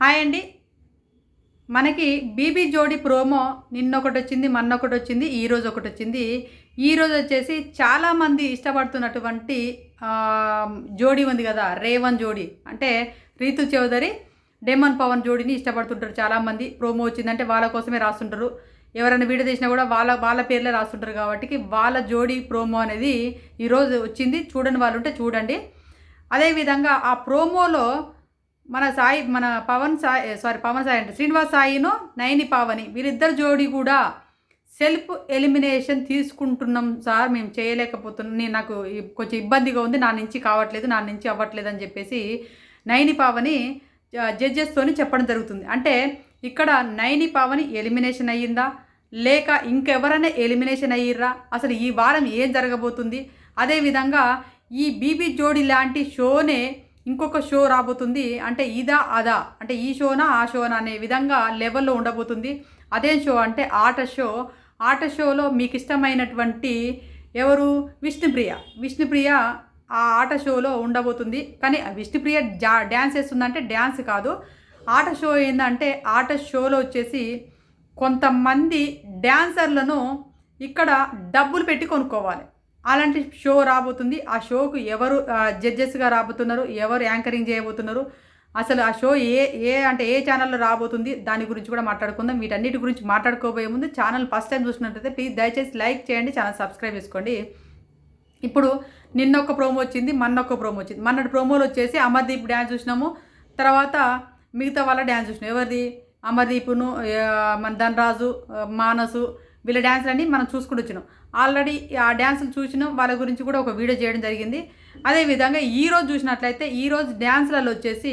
Hi అండి. మనకి BB జోడీ ప్రోమో నిన్నొకటొచ్చింది, మొన్నొకటొచ్చింది, ఈరోజు ఒకటొచ్చింది. ఈరోజు వచ్చేసి చాలామంది ఇష్టపడుతున్నటువంటి జోడీ ఉంది కదా! రేవన్ జోడీ. అంటే రీతు చౌదరి, డెమన్ పవన్ జోడీని ఇష్టపడుతుంటారు చాలామంది. ప్రోమో వచ్చిందంటే వాళ్ళ కోసమే రాస్తుంటారు. ఎవరైనా వీడియో తీసినా కూడా వాళ్ళ వాళ్ళ పేర్లే రాస్తుంటారు కాబట్టి వాళ్ళ జోడీ ప్రోమో అనేది ఈరోజు వచ్చింది. చూడని వాళ్ళు ఉంటే చూడండి. అదేవిధంగా ఆ ప్రోమోలో మన పవన్ సాయి అంటే శ్రీనివాస్ సాయిను, నయని పావని వీరిద్దరు జోడీ కూడా సెల్ఫ్ ఎలిమినేషన్ తీసుకుంటున్నాం సార్, మేము చేయలేకపోతున్నాం, నాకు కొంచెం ఇబ్బందిగా ఉంది, నా నుంచి కావట్లేదు, నా నుంచి అవ్వట్లేదు అని చెప్పేసి నయని పావని జడ్జెస్తోని చెప్పడం జరుగుతుంది. అంటే ఇక్కడ నయని పావని ఎలిమినేషన్ అయ్యిందా, లేక ఇంకెవరైనా ఎలిమినేషన్ అయ్యిర్రా, అసలు ఈ వారం ఏం జరగబోతుంది, అదేవిధంగా ఈ బీబీ జోడీ లాంటి షోనే ఇంకొక షో రాబోతుంది. అంటే ఇదా అదా, అంటే ఈ షోనా ఆ షోనా అనే విధంగా లెవెల్లో ఉండబోతుంది. అదేం షో అంటే ఆట షో. ఆట షోలో మీకు ఇష్టమైనటువంటి ఎవరు, విష్ణుప్రియ ఆ ఆట షోలో ఉండబోతుంది. కానీ విష్ణుప్రియ డ్యాన్స్ వేస్తుందంటే డ్యాన్స్ కాదు, ఆట షో ఏంటంటే ఆట షోలో వచ్చేసి కొంతమంది డ్యాన్సర్లను ఇక్కడ డబ్బులు పెట్టి కొనుక్కోవాలి. అలాంటి షో రాబోతుంది. ఆ షోకు ఎవరు జడ్జెస్గా రాబోతున్నారు, ఎవరు యాంకరింగ్ చేయబోతున్నారు, అసలు ఆ షో ఏ ఛానల్లో రాబోతుంది, దాని గురించి కూడా మాట్లాడుకుందాం. వీటన్నిటి గురించి మాట్లాడుకోబోయే ముందు ఛానల్ ఫస్ట్ టైం చూసినట్లయితే ప్లీజ్ దయచేసి లైక్ చేయండి, ఛానల్ సబ్స్క్రైబ్ చేసుకోండి. ఇప్పుడు నిన్న ఒక ప్రోమో వచ్చింది, మొన్నొక ప్రోమో వచ్చింది. మొన్నటి ప్రోమోలో వచ్చేసి అమర్దీప్ డ్యాన్స్ చూసినాము, తర్వాత మిగతా వాళ్ళ డ్యాన్స్ చూసినాం. ఎవరిది, అమర్దీప్ను, మన ధనరాజు, మానసు, వీళ్ళ డ్యాన్స్లన్నీ మనం చూసుకుంటూ వచ్చినాం. ఆల్రెడీ ఆ డ్యాన్సులు చూసినాం, వాళ్ళ గురించి కూడా ఒక వీడియో చేయడం జరిగింది. అదేవిధంగా ఈరోజు చూసినట్లయితే ఈరోజు డ్యాన్స్లలో వచ్చేసి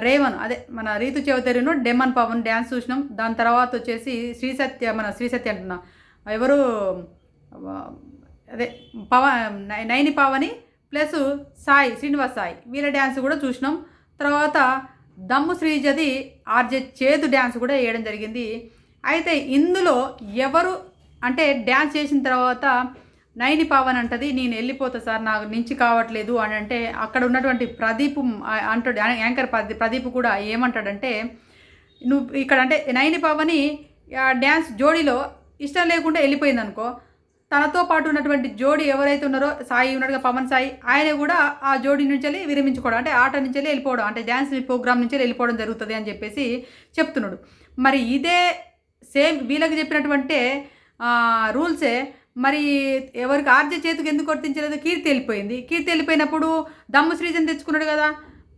రేవన్, అదే మన రీతు చౌదరిను, డెమన్ పవన్ డ్యాన్స్ చూసినాం. దాని తర్వాత వచ్చేసి శ్రీసత్య అంటున్నా, ఎవరు అదే నయని పావని ప్లస్ శ్రీనివాస్ సాయి వీళ్ళ డ్యాన్స్ కూడా చూసినాం. తర్వాత దమ్ము శ్రీజది ఆర్జే చేదు డ్యాన్స్ కూడా వేయడం జరిగింది. అయితే ఇందులో ఎవరు అంటే డ్యాన్స్ చేసిన తర్వాత నయని పావన్ అంటది, నేను వెళ్ళిపోతా సార్, నాకు నుంచి కావట్లేదు అని అంటే, అక్కడ ఉన్నటువంటి ప్రదీప్ అంటాడు, యాంకర్ ప్రదీప్ కూడా ఏమంటాడంటే, నువ్వు ఇక్కడ అంటే నయని పావని డ్యాన్స్ జోడీలో ఇష్టం లేకుండా వెళ్ళిపోయింది అనుకో, తనతో పాటు ఉన్నటువంటి జోడీ ఎవరైతే ఉన్నారో, సాయి ఉన్నాడుగా పవన్ సాయి, ఆయన కూడా ఆ జోడీ నుంచి వెళ్ళి విరమించుకోవడం, అంటే ఆట నుంచి వెళ్ళి వెళ్ళిపోవడం, అంటే డ్యాన్స్ ప్రోగ్రామ్ నుంచి వెళ్ళిపోవడం జరుగుతుంది అని చెప్పేసి చెప్తున్నాడు. మరి ఇదే సేమ్ వీళ్ళకి చెప్పినటువంటి రూల్సే మరి ఎవరికి ఆర్జే చేతికి ఎందుకు వర్తించలేదు, కీర్తి వెళ్ళిపోయింది. కీర్తి వెళ్ళిపోయినప్పుడు దమ్ము శ్రీజన్ తెచ్చుకున్నాడు కదా,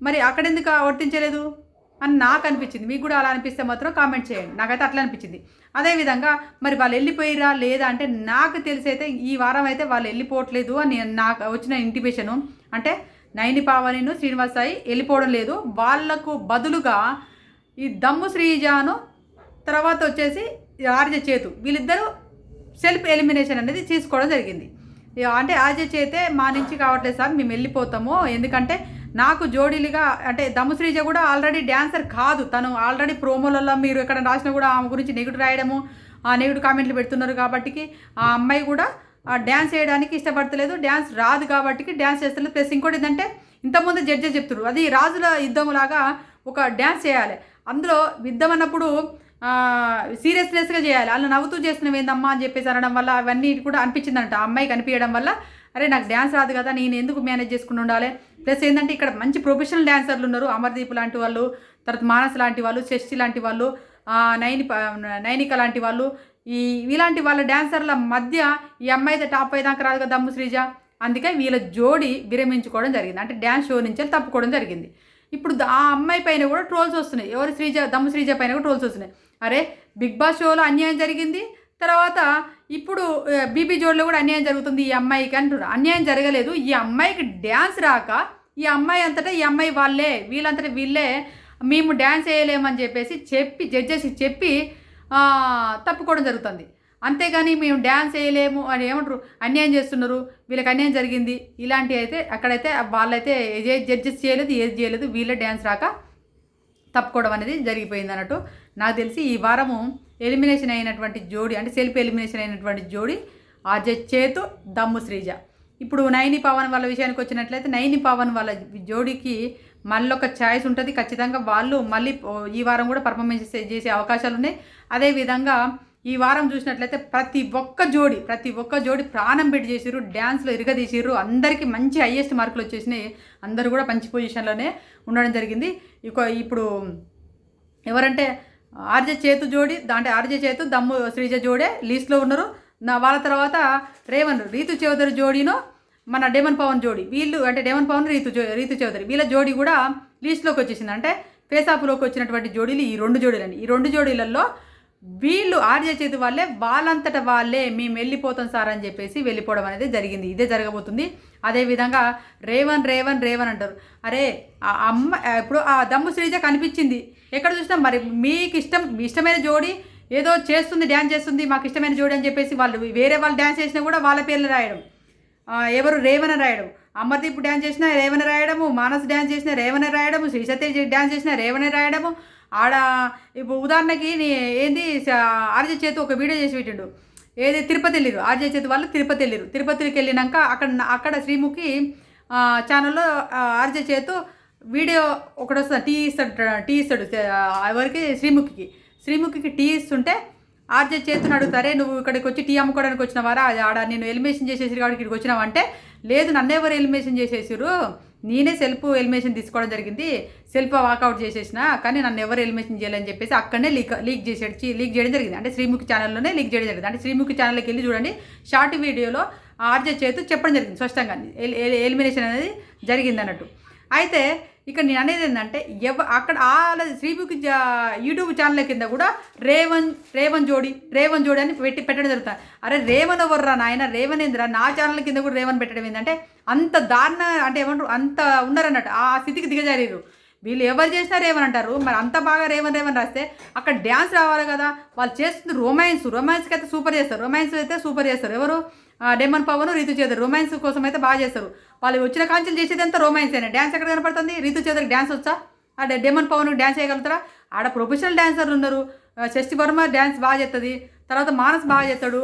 మరి అక్కడెందుకు వర్తించలేదు అని నాకు అనిపించింది. మీకు కూడా అలా అనిపిస్తే మాత్రం కామెంట్ చేయండి. నాకైతే అట్లా అనిపించింది. అదేవిధంగా మరి వాళ్ళు వెళ్ళిపోయిరా లేదా అంటే, నాకు తెలిసి అయితే ఈ వారం అయితే వాళ్ళు వెళ్ళిపోవట్లేదు అని నాకు వచ్చిన ఇంటిమేషను. అంటే నయని పావనిను, శ్రీనివాస్ సాయి వెళ్ళిపోవడం లేదు, వాళ్లకు బదులుగా ఈ దమ్ము శ్రీజాను, తర్వాత వచ్చేసి ఆర్జే చేతు, వీళ్ళిద్దరూ సెల్ఫ్ ఎలిమినేషన్ అనేది తీసుకోవడం జరిగింది. అంటే ఆర్జే చేతే మా నుంచి కావట్లేదు సార్, మేము వెళ్ళిపోతాము, ఎందుకంటే నాకు జోడీలుగా అంటే దమ్ముశ్రీజ కూడా ఆల్రెడీ డ్యాన్సర్ కాదు, తను ఆల్రెడీ ప్రోమోలలో మీరు ఎక్కడ రాసినా కూడా ఆమె గురించి నెగిటివ్ రాయడము, ఆ నెగిటివ్ కామెంట్లు పెడుతున్నారు కాబట్టి ఆ అమ్మాయి కూడా డ్యాన్స్ చేయడానికి ఇష్టపడతలేదు, డ్యాన్స్ రాదు కాబట్టి డ్యాన్స్ చేస్తలేదు. ప్లస్ ఇంకోటి ఏంటంటే, ఇంతకుముందు జడ్జెస్ చెప్తున్నారు అది రాజుల యుద్ధం లాగా ఒక డ్యాన్స్ చేయాలి, అందులో యుద్ధం అన్నప్పుడు సీరియస్నెస్గా చేయాలి, వాళ్ళు నవ్వుతూ చేస్తున్నావు ఏందమ్మా అని చెప్పేసి అనడం వల్ల అవన్నీ కూడా అనిపించిందంట ఆ అమ్మాయికి. అనిపించడం వల్ల అరే నాకు డ్యాన్స్ రాదు కదా, నేను ఎందుకు మేనేజ్ చేసుకుని ఉండాలి. ప్లస్ ఏంటంటే ఇక్కడ మంచి ప్రొఫెషనల్ డ్యాన్సర్లు ఉన్నారు, అమర్దీప్ లాంటి వాళ్ళు, తర్వాత మానస్ లాంటి వాళ్ళు, షష్ఠి లాంటి వాళ్ళు, నైనిక లాంటి వాళ్ళు, ఇలాంటి వాళ్ళ డ్యాన్సర్ల మధ్య ఈ అమ్మాయి అయితే టాప్ అయ్యేదాకా రాదు కదా దమ్ము శ్రీజ. అందుకే వీళ్ళ జోడీ విరమించుకోవడం జరిగింది, అంటే డ్యాన్స్ షో నుంచి తప్పుకోవడం జరిగింది. ఇప్పుడు ఆ అమ్మాయి పైన కూడా ట్రోల్స్ వస్తున్నాయి, ఎవరు దమ్ము శ్రీజ పైన కూడా ట్రోల్స్ వస్తున్నాయి. అరే బిగ్ బాస్ షోలో అన్యాయం జరిగింది, తర్వాత ఇప్పుడు బీబీ జోడ్లో కూడా అన్యాయం జరుగుతుంది ఈ అమ్మాయికి అంటున్నారు. అన్యాయం జరగలేదు, ఈ అమ్మాయికి డ్యాన్స్ రాక ఈ అమ్మాయి అంతటా ఈ అమ్మాయి వాళ్ళే, వీళ్ళంతటా వీళ్ళే మేము డ్యాన్స్ వేయలేమని చెప్పేసి జడ్జెస్కి చెప్పి తప్పుకోవడం జరుగుతుంది. అంతేగాని మేము డ్యాన్స్ వేయలేము అని ఏమంటారు, అన్యాయం చేస్తున్నారు, వీళ్ళకి అన్యాయం జరిగింది ఇలాంటివి అయితే అక్కడైతే వాళ్ళైతే జడ్జెస్ చేయలేదు, ఏది చేయలేదు, వీళ్ళే డ్యాన్స్ రాక తప్పుకోవడం అనేది జరిగిపోయింది అన్నట్టు. నాకు తెలిసి ఈ వారము ఎలిమినేషన్ అయినటువంటి జోడీ, అంటే సెల్ఫ్ ఎలిమినేషన్ అయినటువంటి జోడీ ఆర్జే చేతు, దమ్ము శ్రీజ. ఇప్పుడు నయని పవన్ వాళ్ళ విషయానికి వచ్చినట్లయితే, నయని పవన్ వాళ్ళ జోడీకి మళ్ళీ ఒక ఛాయిస్ ఉంటుంది ఖచ్చితంగా. వాళ్ళు మళ్ళీ ఈ వారం కూడా పర్ఫార్మెన్స్ చేసే అవకాశాలు ఉన్నాయి. అదేవిధంగా ఈ వారం చూసినట్లయితే ప్రతి ఒక్క జోడి ప్రాణం పెట్టి చేసిర్రు, డ్యాన్స్లో ఇరగదీసిర్రు. అందరికీ మంచి హైయెస్ట్ మార్కులు వచ్చేసినాయి. అందరూ కూడా మంచి పొజిషన్లోనే ఉండడం జరిగింది. ఇప్పుడు ఎవరంటే ఆర్జే చేతు జోడి, అంటే ఆర్జే చేతు దమ్ము శ్రీజ జోడే లీస్ట్లో ఉన్నారు. వాళ్ళ తర్వాత రీతు చౌదరి జోడీను మన డేమన్ పవన్ జోడి, వీళ్ళు అంటే డేమన్ పవన్ రీతు చౌదరి వీళ్ళ జోడీ కూడా లీస్ట్లోకి వచ్చేసింది. అంటే ఫేస్ ఆఫ్లోకి వచ్చినటువంటి జోడీలు ఈ 2 జోడీలని. ఈ 2 జోడీలలో వీళ్ళు ఆర్జే చేతి వాళ్ళంతట వాళ్ళే మేము వెళ్ళిపోతాం సార్ అని చెప్పేసి వెళ్ళిపోవడం అనేది జరిగింది. ఇదే జరగబోతుంది. అదేవిధంగా రేవన్ అంటారు. అరే అమ్మ ఇప్పుడు ఆ దమ్ము శ్రీజ కనిపించింది ఎక్కడ చూసినా. మరి మీకు ఇష్టమైన జోడి ఏదో చేస్తుంది, డ్యాన్స్ చేస్తుంది, మాకు ఇష్టమైన జోడి అని చెప్పేసి వాళ్ళు వేరే వాళ్ళు డ్యాన్స్ చేసినా కూడా వాళ్ళ పేర్లు రాయడం. ఎవరు రేవన రాయడం, అమర్దీప్ డ్యాన్స్ చేసినా రేవన రాయడము, మానస్ డ్యాన్స్ చేసినా రేవన రాయడము, శ్రీ సత్య డ్యాన్స్ చేసినా రేవన రాయడము. ఆడ ఇప్పుడు ఉదాహరణకి ఏంది ఆర్జే చేతు ఒక వీడియో చేసి పెట్టిండు. ఏది తిరుపతి వెళ్ళిరు, ఆర్జే చేతు వాళ్ళు తిరుపతి వెళ్ళిరు. తిరుపతికి వెళ్ళినాక అక్కడ శ్రీముఖి ఛానల్లో ఆర్జే చేతు వీడియో ఒకటి వస్తుంది. టీ ఇస్తాడు ఎవరికి శ్రీముఖికి టీ ఇస్తుంటే ఆర్జే చేతుని అడుగుతారే నువ్వు ఇక్కడికి వచ్చి టీ అమ్ముకోవడానికి వచ్చినవారా, ఆడ నేను ఎలిమినేషన్ చేసేసి కాబట్టి ఇక్కడికి వచ్చినావంటే లేదు నన్ను ఎవరు ఎలిమినేషన్ చేసేసారు, నేనే సెల్ఫ్ ఎలిమినేషన్ తీసుకోవడం జరిగింది, సెల్ఫ్ వాకౌట్ చేసేసిన, కానీ నన్ను ఎవరు ఎలిమినేషన్ చేయాలని చెప్పేసి అక్కడనే లీక్ చేయడం జరిగింది. అంటే శ్రీముఖి ఛానల్లోనే లీక్ చేయడం జరిగింది. అంటే శ్రీముఖి ఛానల్కి వెళ్ళి చూడండి, షార్ట్ వీడియోలో ఆర్జే చేతు చెప్పడం జరిగింది స్పష్టంగా ఎలిమినేషన్ అనేది జరిగింది అన్నట్టు. అయితే ఇక్కడ నేను అనేది ఏంటంటే అక్కడ శ్రీముఖి యూట్యూబ్ ఛానల్ కింద కూడా రేవన్ జోడి అని పెట్టడం జరుగుతుంది. అరే రేవన్ ఎవర్రా నాయన, రేవన్ ఏందిరా, నా ఛానల్ కింద కూడా రేవన్ పెట్టడం ఏంటంటే అంత దారుణ, అంటే ఏమంటారు అంత ఉన్నారన్నట్టు, ఆ స్థితికి దిగజారు. వీళ్ళు ఎవరు చేసినా రేవన్ అంటారు. మరి అంత బాగా రేవన్ రాస్తే అక్కడ డ్యాన్స్ రావాలి కదా. వాళ్ళు చేస్తుంది రొమాన్స్కి అయితే సూపర్ చేస్తారు. ఎవరు డేమన్ పవన్ రీతు చౌదరి రొమాన్స్ కోసం అయితే బాగా చేస్తారు. వాళ్ళు వచ్చిన కాంచెలు చేసేది అంతా రొమాన్స్ అయినా. డ్యాన్స్ ఎక్కడ కనపడుతుంది? రీతు చౌదరికి డ్యాన్స్ వచ్చా? డేమన్ పవన్ డ్యాన్స్ చేయగలుగుతారా? ఆడ ప్రొఫెషనల్ డాన్సర్లు ఉన్నారు. షష్ఠి వర్మ డ్యాన్స్ బాగా చేస్తుంది, తర్వాత మానస్ బాగా చేస్తాడు,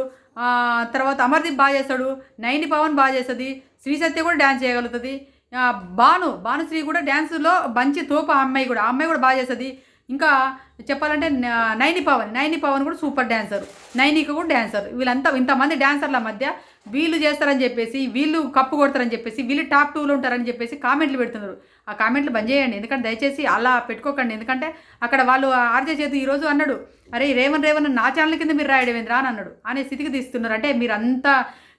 తర్వాత అమర్దీప్ బాగా చేస్తాడు, నైని పవన్ బాగా చేస్తుంది, శ్రీ సత్య కూడా డ్యాన్స్ చేయగలుగుతుంది, భానుశ్రీ కూడా డ్యాన్స్లో మంచి తోపు. ఆ అమ్మాయి కూడా బాగా చేస్తుంది. ఇంకా చెప్పాలంటే నైని పవన్ కూడా సూపర్ డ్యాన్సర్, నైనిక కూడా డ్యాన్సర్. వీళ్ళంతా ఇంతమంది డ్యాన్సర్ల మధ్య వీళ్ళు చేస్తారని చెప్పేసి, వీళ్ళు కప్పు కొడతారని చెప్పేసి, వీళ్ళు టాప్ 2లో ఉంటారని చెప్పేసి కామెంట్లు పెడుతున్నారు. ఆ కామెంట్లు బంద్ చేయండి, ఎందుకంటే దయచేసి అలా పెట్టుకోకండి. ఎందుకంటే అక్కడ వాళ్ళు ఆర్జే చేతు ఈరోజు అన్నాడు, అరే రేవన్ నా ఛానల్ కింద మీరు రాయడం ఏంద్రా అని అన్నాడు. అనే స్థితికి తీస్తున్నారు. అంటే మీరు అంతా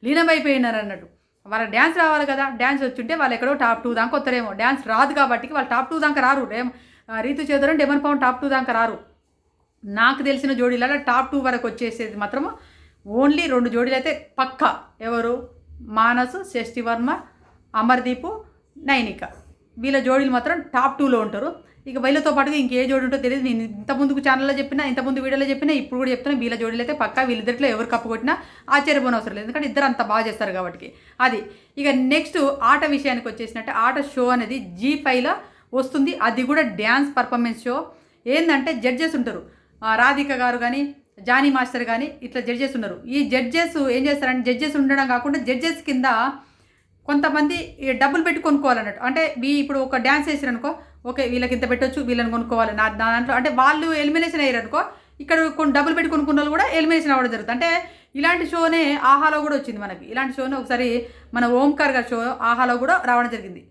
లీనమైపోయినారు అన్నట్టు. వాళ్ళ డ్యాన్స్ రావాలి కదా, డ్యాన్స్ వచ్చుంటే వాళ్ళు ఎక్కడో టాప్ 2 దాకా వస్తారేమో. డ్యాన్స్ రాదు కాబట్టి వాళ్ళు టాప్ 2 దాకా రారు. రీతు చౌదరి డేమన్ పవన్ టాప్ 2 దాకా రారు. నాకు తెలిసిన జోడీలలో టాప్ 2 వరకు వచ్చేసేది మాత్రము ఓన్లీ 2 జోడీలు అయితే పక్కా. ఎవరు? మానస్, షష్ఠి వర్మ, అమర్దీప్, నైనిక. వీళ్ళ జోడీలు మాత్రం టాప్ 2లో ఉంటారు. ఇక వీళ్ళతో పాటుగా ఇంకే జోడి ఉంటో తెలియదు. నేను ఇంతకుముందు ఛానల్లో చెప్పినా, ఇంతకుముందు వీడియోలో చెప్పినా, ఇప్పుడు కూడా చెప్తున్నా, వీళ్ళ జోడీలు అయితే పక్కా. వీళ్ళిద్దరిలో ఎవరు కప్పు కొట్టినా ఆశ్చర్యపోని అవసరం లేదు, ఎందుకంటే ఇద్దరు అంత బాగా చేస్తారు కాబట్టి. అది ఇక నెక్స్ట్ ఆట విషయానికి వచ్చేసినట్టే, ఆట షో అనేది G5లో వస్తుంది. అది కూడా డ్యాన్స్ పర్ఫార్మెన్స్ షో. ఏంటంటే జడ్జెస్ ఉంటారు, రాధిక గారు కానీ జానీ మాస్టర్ కానీ ఇట్లా జడ్జెస్ ఉన్నారు. ఈ జడ్జెస్ ఏం చేస్తారంటే, జడ్జెస్ ఉండడం కాకుండా జడ్జెస్ కింద కొంతమంది డబ్బులు పెట్టి కొనుక్కోవాలన్నట్టు. అంటే ఇప్పుడు ఒక డ్యాన్స్ వేసారనుకో, ఓకే వీళ్ళకి ఇంత పెట్టొచ్చు, వీళ్ళని కొనుక్కోవాలి నా దాంట్లో. అంటే వాళ్ళు ఎలిమినేషన్ అయ్యారనుకో, ఇక్కడ కొన్ని డబ్బులు పెట్టి కొనుక్కున్న వాళ్ళు కూడా ఎలిమినేషన్ అవ్వడం జరుగుతుంది. అంటే ఇలాంటి షోనే ఆహాలో కూడా వచ్చింది మనకి. ఇలాంటి షోనే ఒకసారి మన ఓంకార్ గారి షో ఆహాలో కూడా రావడం జరిగింది.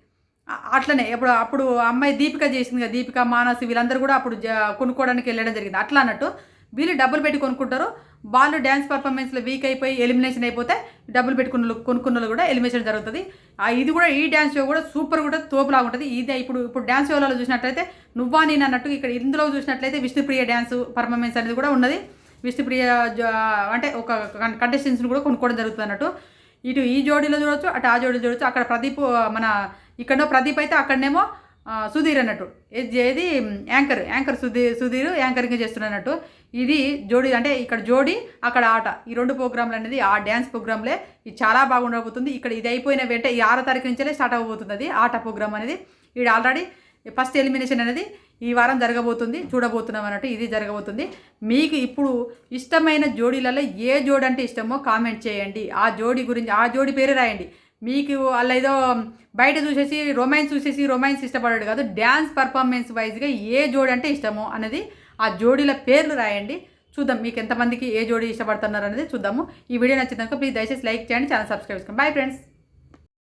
అట్లనే అప్పుడు అమ్మాయి దీపిక చేసింది కదా, దీపిక, మానస్ వీళ్ళందరూ కూడా అప్పుడు కొనుక్కోవడానికి వెళ్ళడం జరిగింది. అట్లా అన్నట్టు వీళ్ళు డబ్బులు పెట్టి కొనుక్కుంటారు. వాళ్ళు డ్యాన్స్ పర్ఫార్మెన్స్లో వీక్ అయిపోయి ఎలిమినేషన్ అయిపోతే డబ్బులు పెట్టి కొనుక్కున్న కూడా ఎలిమినేషన్ జరుగుతుంది. ఇది కూడా ఈ డ్యాన్స్ షో కూడా సూపర్ కూడా తోపులాగా ఉంటుంది. ఇది ఇప్పుడు డ్యాన్స్ షోలలో చూసినట్లయితే నువ్వా నేను అన్నట్టు ఇక్కడ ఇందులో చూసినట్లయితే విష్ణుప్రియ డ్యాన్స్ పర్ఫార్మెన్స్ అనేది కూడా ఉన్నది. విష్ణుప్రియ అంటే ఒక కంటెస్టెంట్స్ని కూడా కొనుక్కోవడం జరుగుతుంది అన్నట్టు. ఇటు ఈ జోడీలో చూడవచ్చు, అటు ఆ జోడీలో చూడవచ్చు. అక్కడ ప్రదీప్ ఇక్కడనో ప్రదీప్ అయితే అక్కడనేమో సుధీర్ అన్నట్టు. ఏది యాంకర్ సుధీర్ యాంకరింగ్ చేస్తున్నట్టు. ఇది జోడీ, అంటే ఇక్కడ జోడీ అక్కడ ఆట. ఈ 2 ప్రోగ్రాంలు అనేది ఆ డ్యాన్స్ ప్రోగ్రాంలే. ఇది చాలా బాగుండబోతుంది. ఇక్కడ ఇది అయిపోయిన వెంట ఈ 6వ తారీఖు నుంచే స్టార్ట్ అవ్వబోతుంది అది ఆట ప్రోగ్రామ్ అనేది. ఇది ఆల్రెడీ ఫస్ట్ ఎలిమినేషన్ అనేది ఈ వారం జరగబోతుంది, చూడబోతున్నాం అన్నట్టు. ఇది జరగబోతుంది. మీకు ఇప్పుడు ఇష్టమైన జోడీలలో ఏ జోడి అంటే ఇష్టమో కామెంట్ చేయండి. ఆ జోడీ గురించి, ఆ జోడీ పేరు రాయండి. మీకు వాళ్ళు ఏదో బయట చూసేసి రొమాన్స్ ఇష్టపడాడు కాదు, డ్యాన్స్ పర్ఫార్మెన్స్ వైజ్గా ఏ జోడి అంటే ఇష్టమో అనేది ఆ జోడీల పేర్లు రాయండి. చూద్దాం మీకు ఎంతమందికి ఏ జోడీ ఇష్టపడుతున్నారు అనేది చూద్దాము. ఈ వీడియో నచ్చిందనుకో ప్లీజ్ దయచేసి లైక్ చేయండి, ఛానల్ సబ్స్క్రైబ్ చేసుకోండి. Bye friends.